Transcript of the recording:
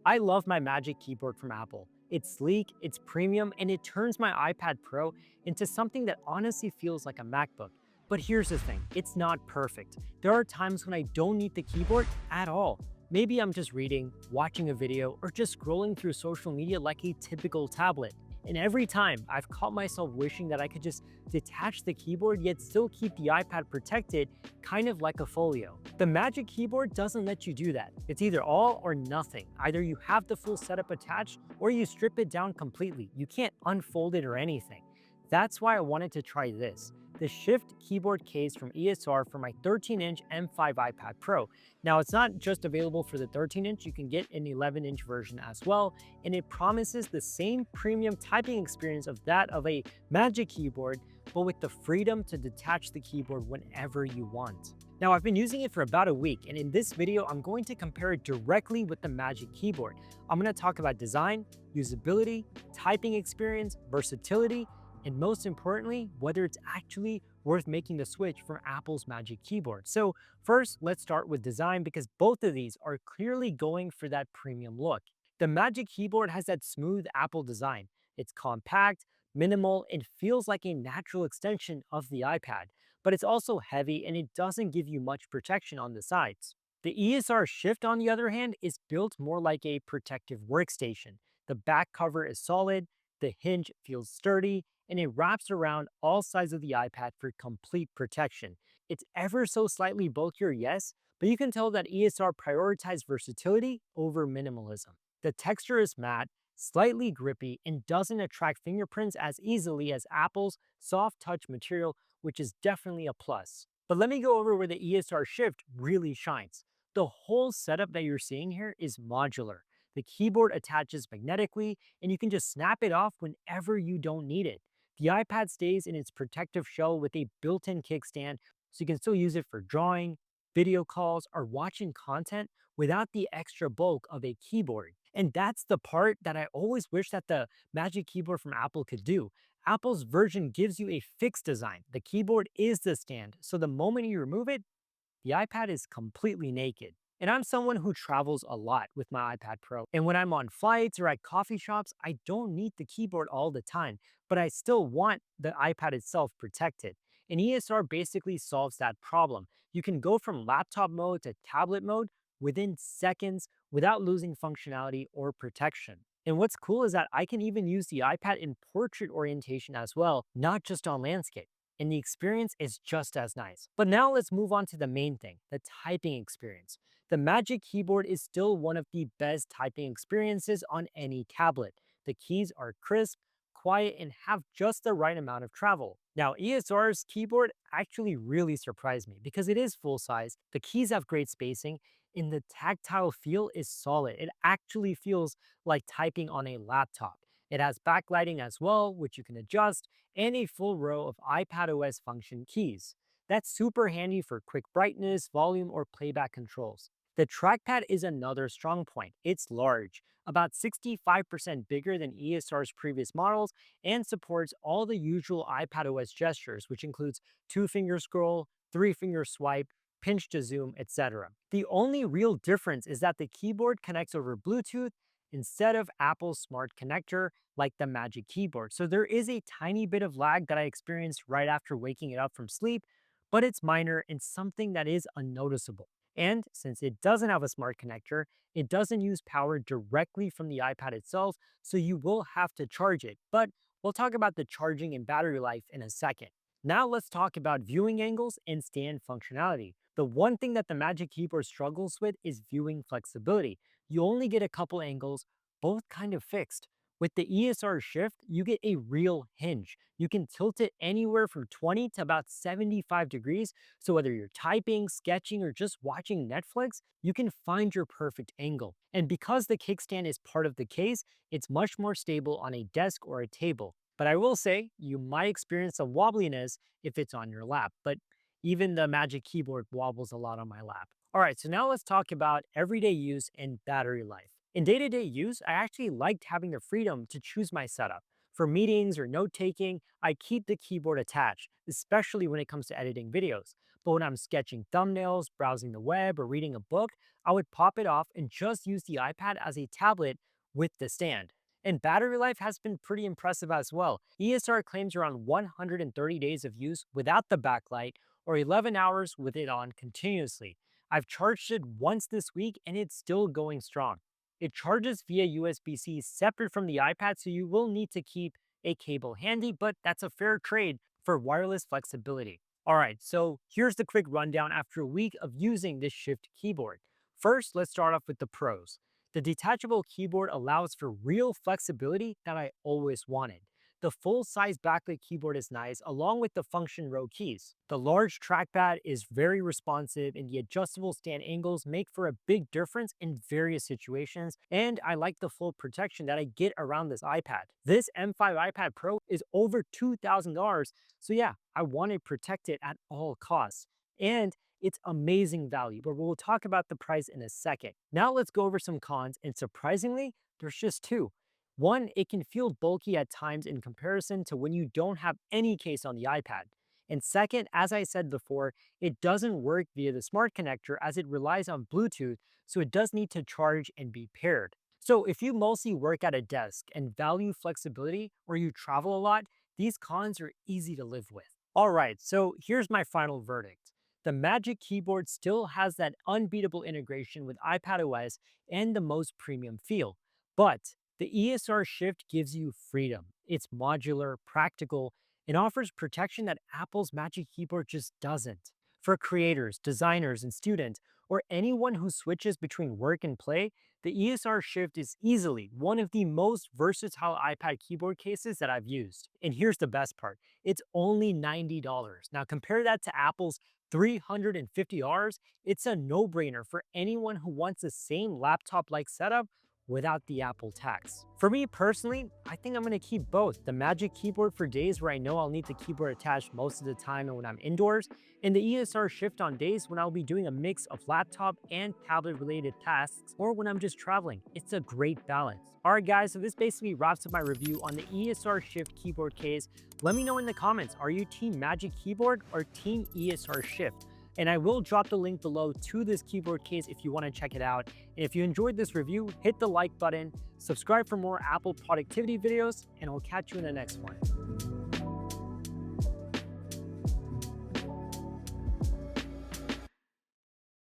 I love my Magic Keyboard from Apple. It's sleek, it's premium, and it turns my iPad Pro into something that honestly feels like a MacBook. But here's the thing, it's not perfect. There are times when I don't need the keyboard at all. Maybe I'm just reading, watching a video, or just scrolling through social media like a typical tablet. And every time, I've caught myself wishing that I could just detach the keyboard yet still keep the iPad protected, kind of like a folio. The Magic Keyboard doesn't let you do that. It's either all or nothing. Either you have the full setup attached or you strip it down completely. You can't unfold it or anything. That's why I wanted to try this, the Shift Keyboard Case from ESR for my 13-inch M5 iPad Pro. Now, it's not just available for the 13-inch, you can get an 11-inch version as well, and it promises the same premium typing experience of that of a Magic Keyboard, but with the freedom to detach the keyboard whenever you want. Now, I've been using it for about a week, and in this video, I'm going to compare it directly with the Magic Keyboard. I'm going to talk about design, usability, typing experience, versatility, and most importantly, whether it's actually worth making the switch from Apple's Magic Keyboard. So first, let's start with design because both of these are clearly going for that premium look. The Magic Keyboard has that smooth Apple design. It's compact, minimal, and feels like a natural extension of the iPad, but it's also heavy and it doesn't give you much protection on the sides. The ESR Shift, on the other hand, is built more like a protective workstation. The back cover is solid, the hinge feels sturdy, and it wraps around all sides of the iPad for complete protection. It's ever so slightly bulkier, yes, but you can tell that ESR prioritized versatility over minimalism. The texture is matte, slightly grippy, and doesn't attract fingerprints as easily as Apple's soft touch material, which is definitely a plus. But let me go over where the ESR Shift really shines. The whole setup that you're seeing here is modular. The keyboard attaches magnetically, and you can just snap it off whenever you don't need it. The iPad stays in its protective shell with a built-in kickstand, so you can still use it for drawing, video calls, or watching content without the extra bulk of a keyboard. And that's the part that I always wish that the Magic Keyboard from Apple could do. Apple's version gives you a fixed design. The keyboard is the stand, so the moment you remove it, the iPad is completely naked. And I'm someone who travels a lot with my iPad Pro. And when I'm on flights or at coffee shops, I don't need the keyboard all the time, but I still want the iPad itself protected. And ESR basically solves that problem. You can go from laptop mode to tablet mode within seconds without losing functionality or protection. And what's cool is that I can even use the iPad in portrait orientation as well, not just on landscape, and the experience is just as nice. But now let's move on to the main thing, the typing experience. The Magic Keyboard is still one of the best typing experiences on any tablet. The keys are crisp, quiet, and have just the right amount of travel. Now, ESR's keyboard actually really surprised me because it is full size, the keys have great spacing, and the tactile feel is solid. It actually feels like typing on a laptop. It has backlighting as well, which you can adjust, and a full row of iPadOS function keys. That's super handy for quick brightness, volume, or playback controls. The trackpad is another strong point. It's large, about 65% bigger than ESR's previous models, and supports all the usual iPadOS gestures, which includes two-finger scroll, three-finger swipe, pinch to zoom, etc. The only real difference is that the keyboard connects over Bluetooth instead of Apple's smart connector like the Magic Keyboard. So there is a tiny bit of lag that I experienced right after waking it up from sleep, but it's minor and something that is unnoticeable. And since it doesn't have a smart connector, it doesn't use power directly from the iPad itself, so you will have to charge it. But we'll talk about the charging and battery life in a second. Now let's talk about viewing angles and stand functionality. The one thing that the Magic Keyboard struggles with is viewing flexibility. You only get a couple angles, both kind of fixed. With the ESR Shift, you get a real hinge. You can tilt it anywhere from 20 to about 75 degrees, so whether you're typing, sketching, or just watching Netflix, you can find your perfect angle. And because the kickstand is part of the case, it's much more stable on a desk or a table. But I will say, you might experience some wobbliness if it's on your lap, but even the Magic Keyboard wobbles a lot on my lap. All right, so now let's talk about everyday use and battery life. In day-to-day use, I actually liked having the freedom to choose my setup. For meetings or note-taking, I keep the keyboard attached, especially when it comes to editing videos. But when I'm sketching thumbnails, browsing the web, or reading a book, I would pop it off and just use the iPad as a tablet with the stand. And battery life has been pretty impressive as well. ESR claims around 130 days of use without the backlight or 11 hours with it on continuously. I've charged it once this week and it's still going strong. It charges via USB-C separate from the iPad, so you will need to keep a cable handy, but that's a fair trade for wireless flexibility. Alright, so here's the quick rundown after a week of using this Shift keyboard. First, let's start off with the pros. The detachable keyboard allows for real flexibility that I always wanted. The full-size backlit keyboard is nice, along with the function row keys. The large trackpad is very responsive, and the adjustable stand angles make for a big difference in various situations, and I like the full protection that I get around this iPad. This M5 iPad Pro is over $2,000, so yeah, I want to protect it at all costs. And it's amazing value, but we'll talk about the price in a second. Now let's go over some cons, and surprisingly, there's just two. One, it can feel bulky at times in comparison to when you don't have any case on the iPad. And second, as I said before, it doesn't work via the smart connector as it relies on Bluetooth, so it does need to charge and be paired. So if you mostly work at a desk and value flexibility or you travel a lot, these cons are easy to live with. Alright, so here's my final verdict. The Magic Keyboard still has that unbeatable integration with iPadOS and the most premium feel, but the ESR Shift gives you freedom. It's modular, practical, and offers protection that Apple's Magic Keyboard just doesn't. For creators, designers, and students, or anyone who switches between work and play, the ESR Shift is easily one of the most versatile iPad keyboard cases that I've used. And here's the best part, it's only $90. Now compare that to Apple's $350, it's a no-brainer for anyone who wants the same laptop-like setup without the Apple tax. For me personally, I think I'm going to keep both. The Magic Keyboard for days where I know I'll need the keyboard attached most of the time and when I'm indoors, and the ESR Shift on days when I'll be doing a mix of laptop and tablet related tasks or when I'm just traveling. It's a great balance. Alright guys, so this basically wraps up my review on the ESR Shift keyboard case. Let me know in the comments, are you team Magic Keyboard or team ESR Shift? And I will drop the link below to this keyboard case if you want to check it out. And if you enjoyed this review, hit the like button, subscribe for more Apple productivity videos, and I'll catch you in the next one.